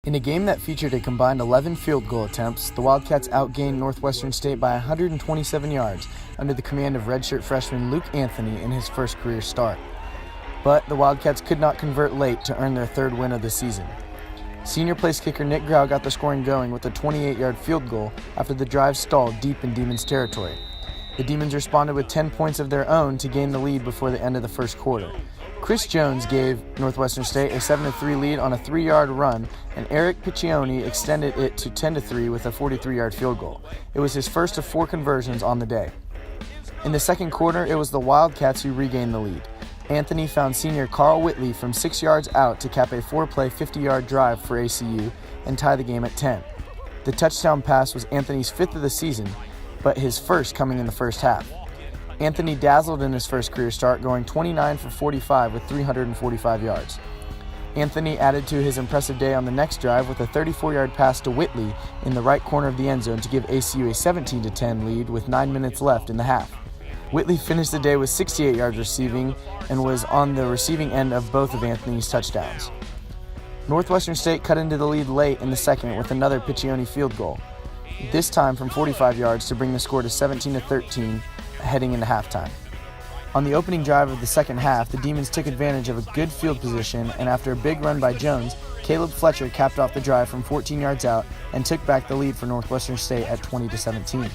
In a game that featured a combined 11 field goal attempts, the Wildcats outgained Northwestern State by 127 yards under the command of redshirt freshman Luke Anthony in his first career start. But the Wildcats could not convert late to earn their third win of the season. Senior place kicker Nik Grau got the scoring going with a 28-yard field goal after the drive stalled deep in Demons territory. The Demons responded with 10 points of their own to gain the lead before the end of the first quarter. Chris Jones gave Northwestern State a 7-3 lead on a 3-yard run, and Eric Piccione extended it to 10-3 with a 43-yard field goal. It was his first of 4 conversions on the day. In the second quarter, it was the Wildcats who regained the lead. Anthony found senior Carl Whitley from 6 yards out to cap a 4-play 50-yard drive for ACU and tie the game at 10. The touchdown pass was Anthony's 5th of the season, but his first coming in the first half. Anthony dazzled in his first career start, going 29 for 45 with 345 yards. Anthony added to his impressive day on the next drive with a 34-yard pass to Whitley in the right corner of the end zone to give ACU a 17-10 lead with 9 minutes left in the half. Whitley finished the day with 68 yards receiving and was on the receiving end of both of Anthony's touchdowns. Northwestern State cut into the lead late in the second with another Piccione field goal, this time from 45 yards to bring the score to 17-13 heading into halftime. On the opening drive of the second half, the Demons took advantage of a good field position, and after a big run by Jones, Caleb Fletcher capped off the drive from 14 yards out and took back the lead for Northwestern State at 20-17.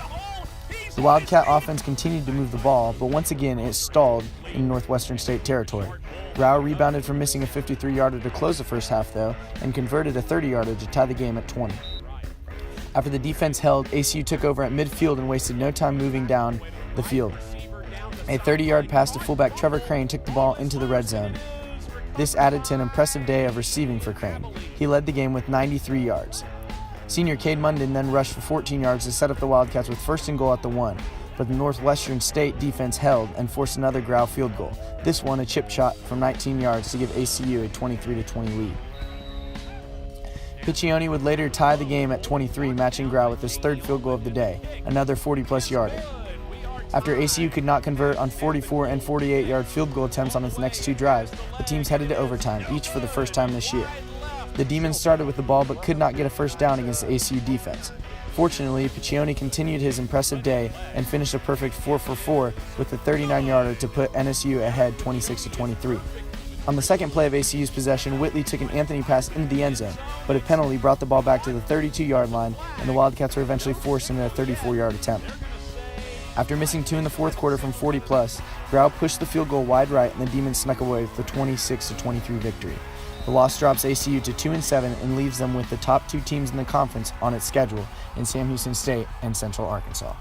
The Wildcat offense continued to move the ball, but once again it stalled in Northwestern State territory. Grau rebounded from missing a 53-yarder to close the first half, though, and converted a 30-yarder to tie the game at 20. After the defense held, ACU took over at midfield and wasted no time moving down the field. A 30-yard pass to fullback Trevor Crane took the ball into the red zone. This added to an impressive day of receiving for Crane. He led the game with 93 yards. Senior Cade Munden then rushed for 14 yards to set up the Wildcats with first and goal at the 1, but the Northwestern State defense held and forced another Grau field goal, this one a chip shot from 19 yards to give ACU a 23-20 lead. Piccione would later tie the game at 23, matching Grau with his third field goal of the day, another 40-plus yarder. After ACU could not convert on 44 and 48-yard field goal attempts on its next 2 drives, the teams headed to overtime, each for the first time this year. The Demons started with the ball but could not get a first down against the ACU defense. Fortunately, Piccione continued his impressive day and finished a perfect 4 for 4 with a 39-yarder to put NSU ahead 26-23. On the second play of ACU's possession, Whitley took an Anthony pass into the end zone, but a penalty brought the ball back to the 32-yard line, and the Wildcats were eventually forced into a 34-yard attempt. After missing 2 in the fourth quarter from 40-plus, Grau pushed the field goal wide right, and the Demons snuck away with the 26-23 victory. The loss drops ACU to 2-7 and leaves them with the top 2 teams in the conference on its schedule in Sam Houston State and Central Arkansas.